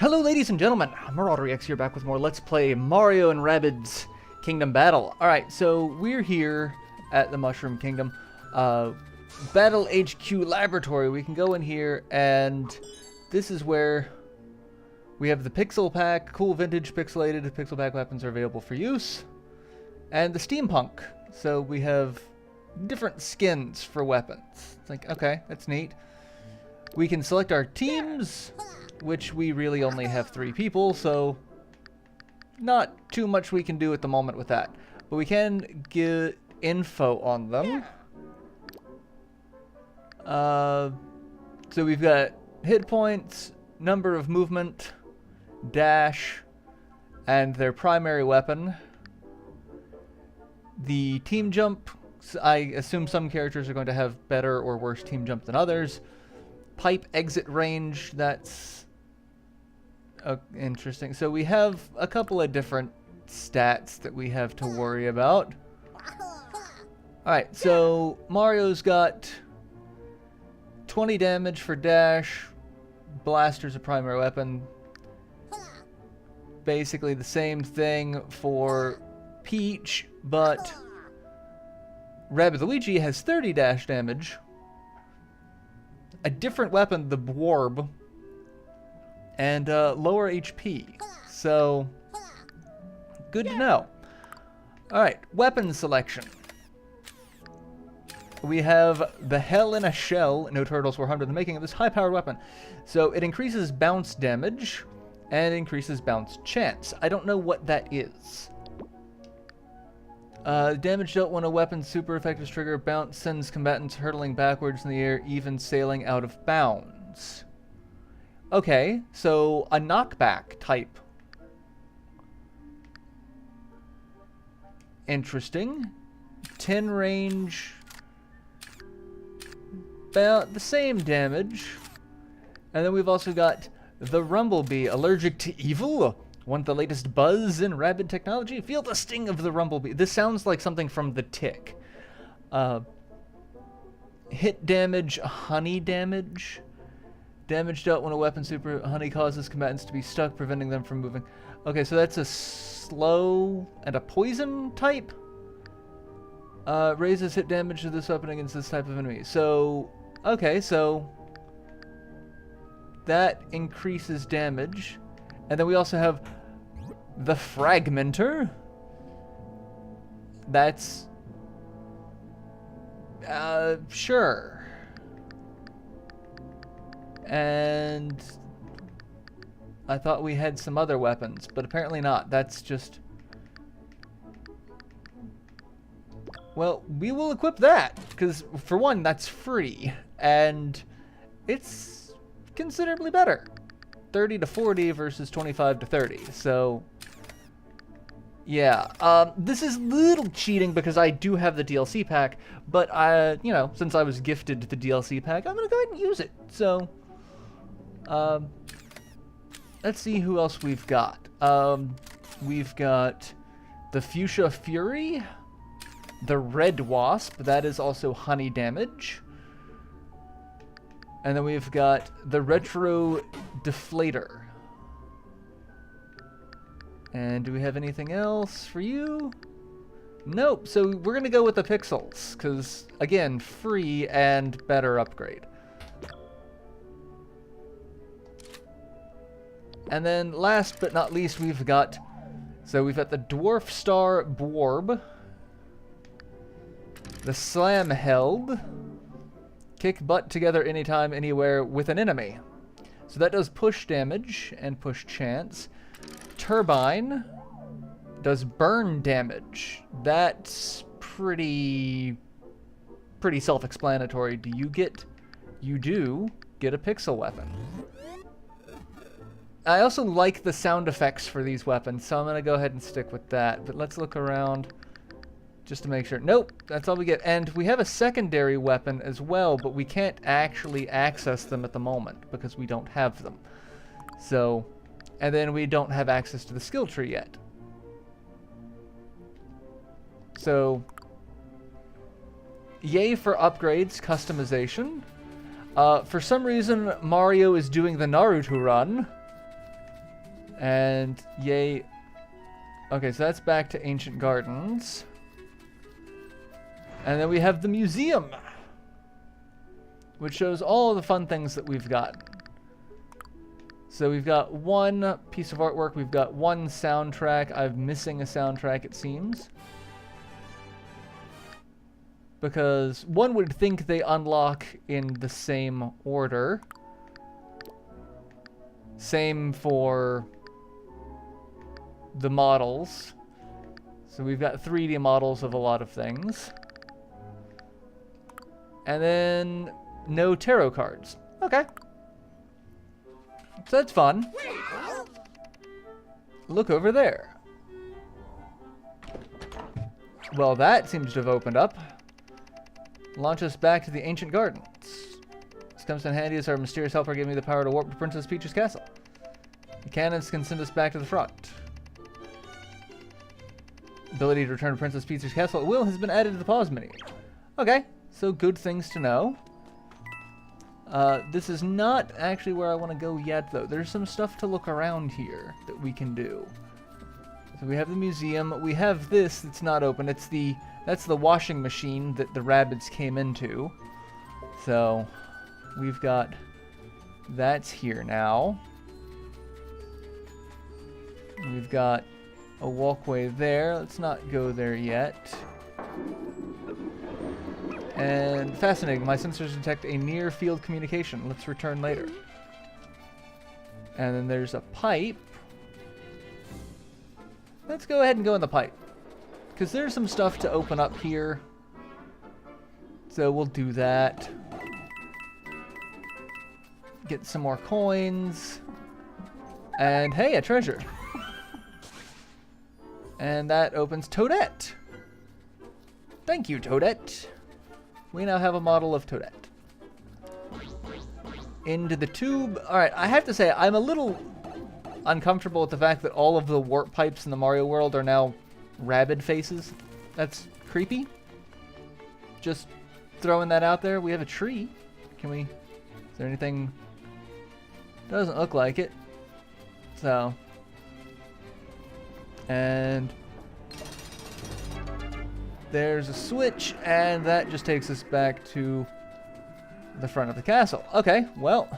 Hello ladies and gentlemen, MarauderEX here back with more Let's Play Mario and Rabbids Kingdom Battle. Alright, so we're here at the Mushroom Kingdom. Battle HQ Laboratory. We can go in here and this is where we have the Pixel Pack. Cool vintage pixelated Pixel Pack weapons are available for use. And the Steampunk. So we have different skins for weapons. It's like, okay, that's neat. We can select our teams, which we really only have 3 people, so not too much we can do at the moment with that. But we can get info on them. So we've got hit points, number of movement, dash, and their primary weapon. The team jump, I assume some characters are going to have better or worse team jump than others. Pipe exit range, that's interesting. So we have a couple of different stats that we have to worry about. Alright, so Mario's got 20 damage for dash. Blaster's a primary weapon. Basically the same thing for Peach, but Rabbids Luigi has 30 dash damage. A different weapon, the Bwarb, and lower HP. So, good to know. Alright, weapon selection. We have the Hell in a Shell, no turtles were harmed in the making of this high-powered weapon. So it increases bounce damage and increases bounce chance. I don't know what that is. Damage dealt when a weapon's super effective trigger bounce sends combatants hurtling backwards in the air, even sailing out of bounds. Okay, so a knockback type. Interesting. 10 range. About the same damage. And then we've also got the Rumblebee, allergic to evil. Want the latest buzz in Rabbid technology? Feel the sting of the Rumblebee. This sounds like something from The Tick. Hit damage, honey damage. Damage dealt when a weapon super honey causes combatants to be stuck, preventing them from moving. Okay, so that's a slow and a poison type. Raises hit damage to this weapon against this type of enemy. So, okay, so that increases damage. And then we also have the Fragmenter. That's sure. And I thought we had some other weapons, but apparently not. That's just... Well, we will equip that, because for one, that's free, and it's considerably better. 30 to 40 versus 25 to 30, so yeah. This is a little cheating because I do have the DLC pack, but you know, since I was gifted the DLC pack, I'm gonna go ahead and use it. So, let's see who else we've got. We've got the Fuchsia Fury, the Red Wasp, that is also honey damage. And then we've got the Retro Deflator. And do we have anything else for you? Nope, so we're going to go with the Pixels, because, again, free and better upgrade. And then last but not least, we've got the Dwarf Star Bwarb, the Slam Held, kick butt together anytime, anywhere with an enemy. So that does push damage and push chance. Turbine does burn damage. That's pretty self-explanatory. You do get a pixel weapon. I also like the sound effects for these weapons, so I'm going to go ahead and stick with that. But let's look around just to make sure. Nope, that's all we get. And we have a secondary weapon as well, but we can't actually access them at the moment because we don't have them. So, and then we don't have access to the skill tree yet. So, yay for upgrades, customization. For some reason, Mario is doing the Naruto run. And yay. Okay, so that's back to Ancient Gardens. And then we have the museum, which shows all the fun things that we've got. So we've got one piece of artwork, we've got one soundtrack. I'm missing a soundtrack, it seems. Because one would think they unlock in the same order. Same for the models. So we've got 3D models of a lot of things. And then no tarot cards. Okay. So that's fun. Look over there. Well, that seems to have opened up. Launch us back to the Ancient Gardens. This comes in handy as our mysterious helper gave me the power to warp to Princess Peach's castle. The cannons can send us back to the front. Ability to return to Princess Peach's castle at will has been added to the pause menu. Okay, so good things to know. This is not actually where I want to go yet, though. There's some stuff to look around here that we can do. So we have the museum. We have this that's not open. That's the washing machine that the Rabbids came into. So we've got that's here now. We've got a walkway there. Let's not go there yet. And fascinating, my sensors detect a near field communication. Let's return later. And then there's a pipe. Let's go ahead and go in the pipe, because there's some stuff to open up here. So we'll do that. Get some more coins. And hey, a treasure. And that opens Toadette. Thank you, Toadette. We now have a model of Toadette. Into the tube. Alright, I have to say, I'm a little uncomfortable with the fact that all of the warp pipes in the Mario world are now rabbit faces. That's creepy. Just throwing that out there. We have a tree. Can we... Is there anything... Doesn't look like it. So... And... There's a switch, and that just takes us back to the front of the castle. Okay, well...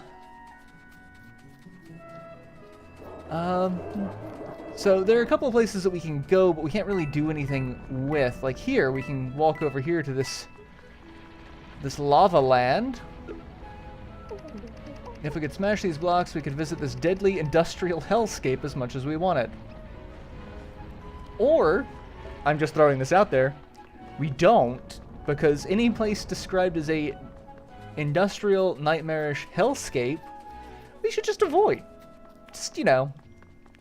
So there are a couple of places that we can go, but we can't really do anything with. Like here, we can walk over here to this lava land. If we could smash these blocks, we could visit this deadly industrial hellscape as much as we wanted. Or, I'm just throwing this out there, we don't, because any place described as a industrial, nightmarish hellscape, we should just avoid. Just, you know,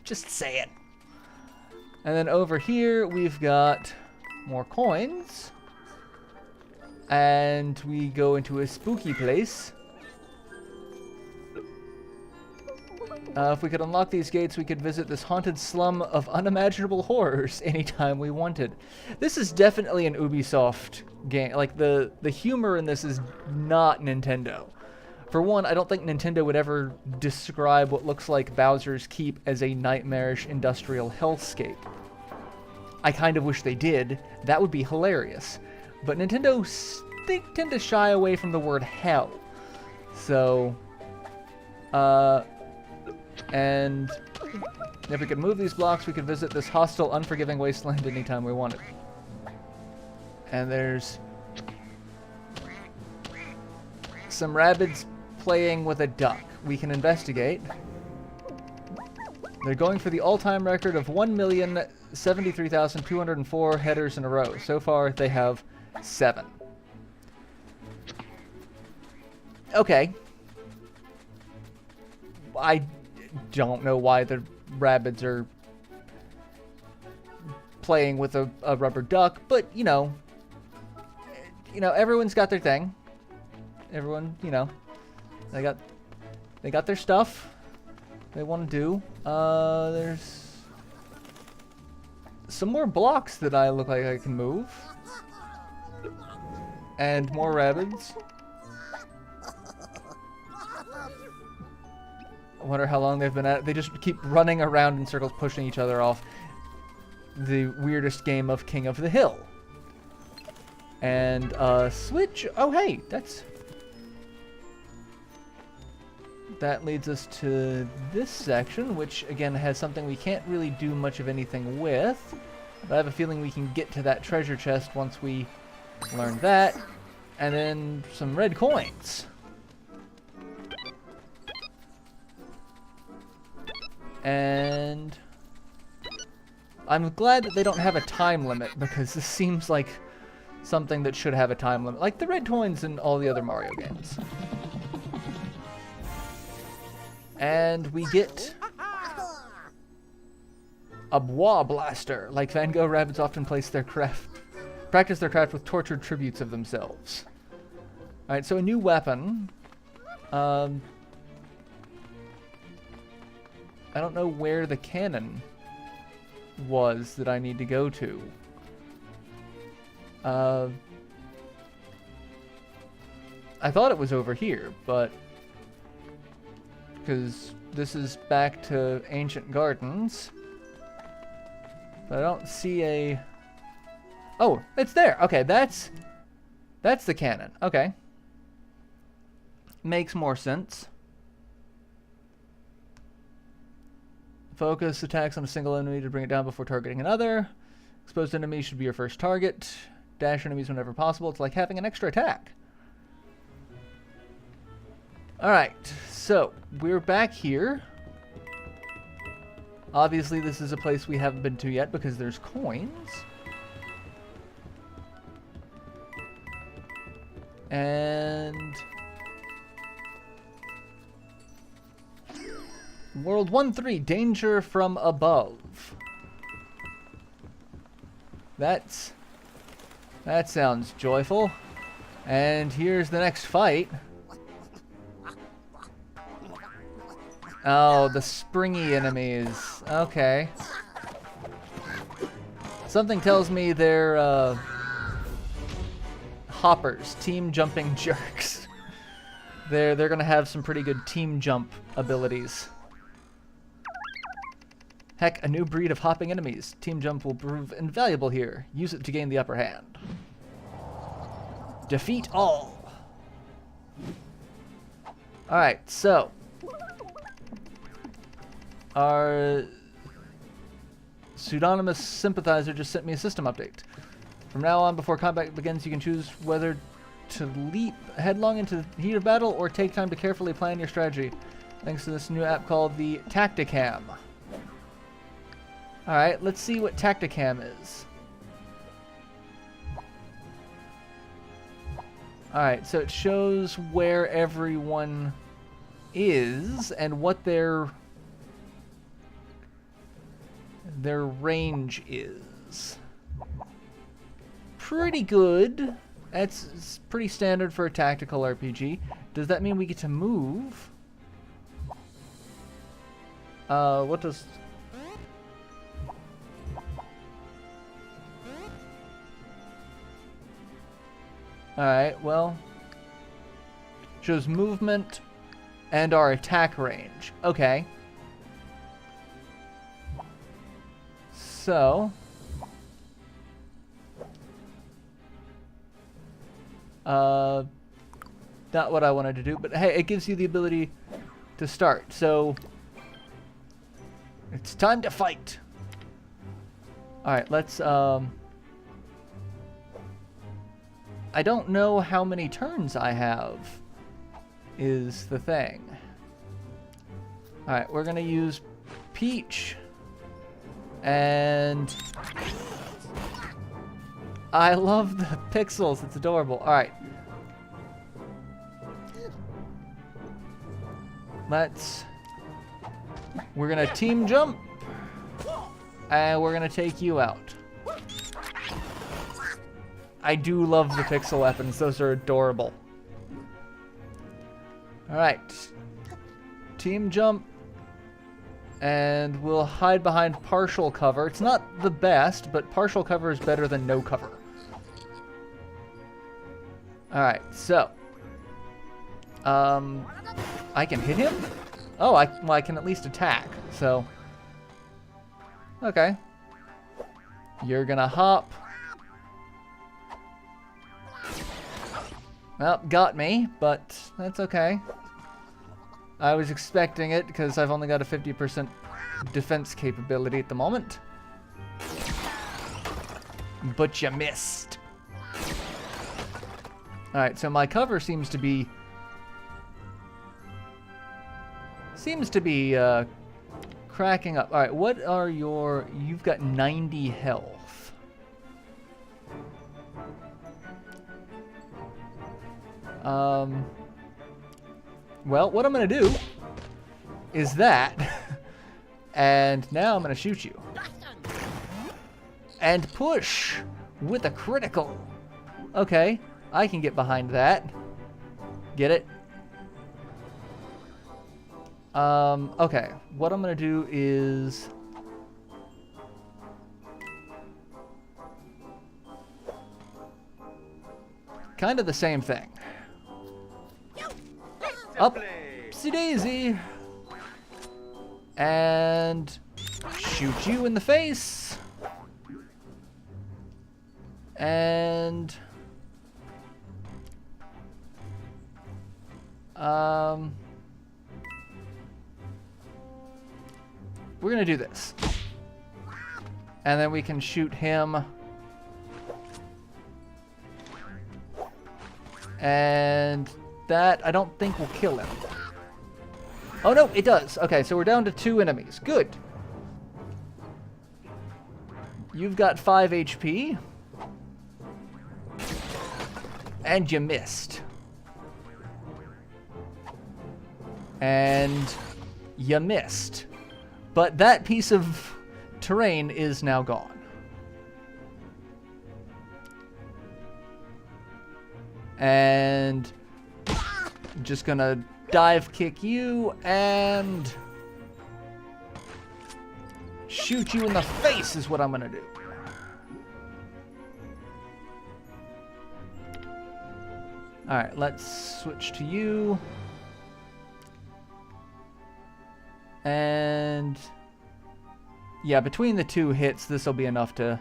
just say it. And then over here, we've got more coins. And we go into a spooky place. If we could unlock these gates, we could visit this haunted slum of unimaginable horrors anytime we wanted. This is definitely an Ubisoft game. Like, the humor in this is not Nintendo. For one, I don't think Nintendo would ever describe what looks like Bowser's Keep as a nightmarish industrial hellscape. I kind of wish they did. That would be hilarious. But Nintendo, they tend to shy away from the word hell. So, and if we could move these blocks, we could visit this hostile, unforgiving wasteland anytime we wanted. And there's some Rabbids playing with a duck. We can investigate. They're going for the all-time record of 1,073,204 headers in a row. So far, they have 7. Okay. I don't know why the Rabbids are playing with a rubber duck, but, you know, everyone's got their thing. Everyone, they got their stuff they want to do. There's some more blocks that I look like I can move. And more Rabbids. I wonder how long they've been at it. They just keep running around in circles, pushing each other off. The weirdest game of King of the Hill. And switch. Oh, hey, that leads us to this section, which again has something we can't really do much of anything with. But I have a feeling we can get to that treasure chest once we learn that. And then some red coins. And I'm glad that they don't have a time limit, because this seems like something that should have a time limit, like the red coins in all the other Mario games. And we get a bois blaster. Like Van Gogh, Rabbids often practice their craft with tortured tributes of themselves. Alright, so a new weapon. I don't know where the cannon was that I need to go to. I thought it was over here, but because this is back to Ancient Gardens. But I don't see a... Oh, it's there. Okay, that's the cannon. Okay. Makes more sense. Focus attacks on a single enemy to bring it down before targeting another. Exposed enemies should be your first target. Dash enemies whenever possible. It's like having an extra attack. Alright, so we're back here. Obviously this is a place we haven't been to yet because there's coins. And... World 1-3, danger from above. That sounds joyful. And here's the next fight. Oh, the springy enemies. Okay. Something tells me they're hoppers, team jumping jerks. They're gonna have some pretty good team jump abilities. Heck, a new breed of hopping enemies. Team jump will prove invaluable here. Use it to gain the upper hand. Defeat all. Alright, so our pseudonymous sympathizer just sent me a system update. From now on, before combat begins, you can choose whether to leap headlong into the heat of battle or take time to carefully plan your strategy, thanks to this new app called the Tacticam. Alright, let's see what Tacticam is. Alright, so it shows where everyone is and what their range is. Pretty good. That's pretty standard for a tactical RPG. Does that mean we get to move? What does... Alright, well... Shows movement and our attack range. Okay. So... not what I wanted to do, but hey, it gives you the ability to start. So... It's time to fight! Alright, let's, I don't know how many turns I have, is the thing. Alright, we're gonna use Peach. And... I love the pixels, it's adorable. Alright. We're gonna team jump. And we're gonna take you out. I do love the pixel weapons. Those are adorable. Alright. Team jump. And we'll hide behind partial cover. It's not the best, but partial cover is better than no cover. Alright, so. I can hit him? Oh, well, I can at least attack. So, okay. You're gonna hop. Well, got me, but that's okay. I was expecting it because I've only got a 50% defense capability at the moment. But you missed. Alright, so my cover seems to be cracking up. Alright, what are your... You've got 90 health. Well, what I'm going to do is that, and now I'm going to shoot you. And push with a critical. Okay, I can get behind that. Get it? Okay, what I'm going to do is... kind of the same thing. Upsy daisy. And shoot you in the face. And we're gonna do this. And then we can shoot him. And that, I don't think will kill him. Oh no, it does. Okay, so we're down to 2 enemies. Good. You've got 5 HP. And you missed. And you missed. But that piece of terrain is now gone. And just gonna dive kick you and shoot you in the face is what I'm gonna do. Alright, let's switch to you. And yeah, between the 2 hits, this will be enough to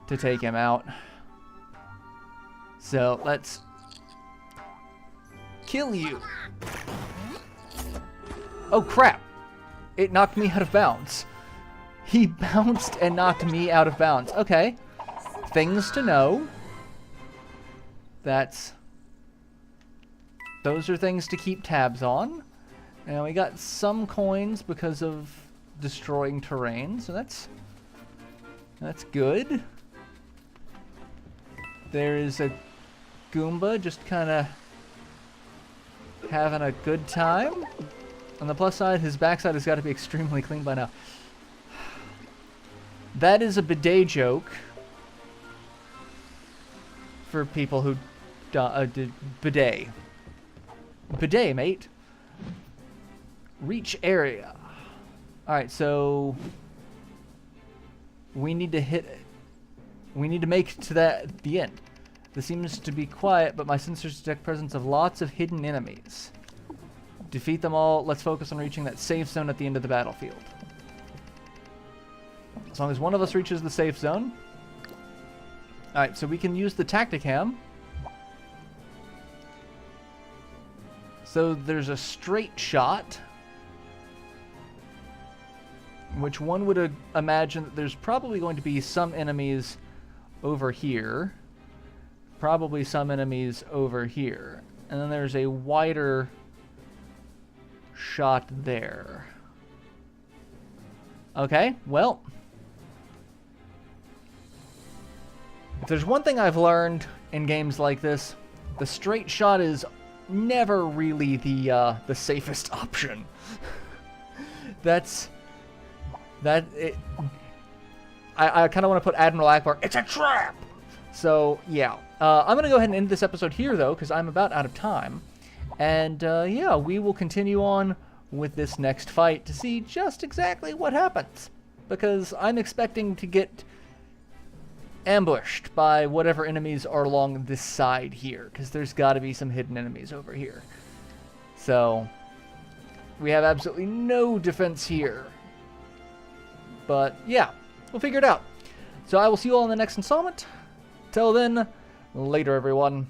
take him out. So let's kill you. Oh crap! It knocked me out of bounds. He bounced and knocked me out of bounds. Okay. Things to know. Those are things to keep tabs on. And we got some coins because of destroying terrain, so that's good. There is a Goomba just kind of having a good time. On the plus side, his backside has got to be extremely clean by now. That is a bidet joke for people who did bidet. Bidet, mate. Reach area. Alright, so we need to make it to the end. This seems to be quiet, but my sensors detect presence of lots of hidden enemies. Defeat them all. Let's focus on reaching that safe zone at the end of the battlefield. As long as one of us reaches the safe zone. Alright, so we can use the Tacticam. So there's a straight shot, which one would imagine that there's probably going to be some enemies over here. Probably some enemies over here. And then there's a wider shot there. Okay, well. If there's one thing I've learned in games like this, the straight shot is never really the safest option. I kind of want to put Admiral Akbar, it's a trap! So, yeah. I'm going to go ahead and end this episode here, though, because I'm about out of time. And, yeah, we will continue on with this next fight to see just exactly what happens. Because I'm expecting to get ambushed by whatever enemies are along this side here. Because there's got to be some hidden enemies over here. So, we have absolutely no defense here. But yeah, we'll figure it out. So I will see you all in the next installment. Till then, later everyone.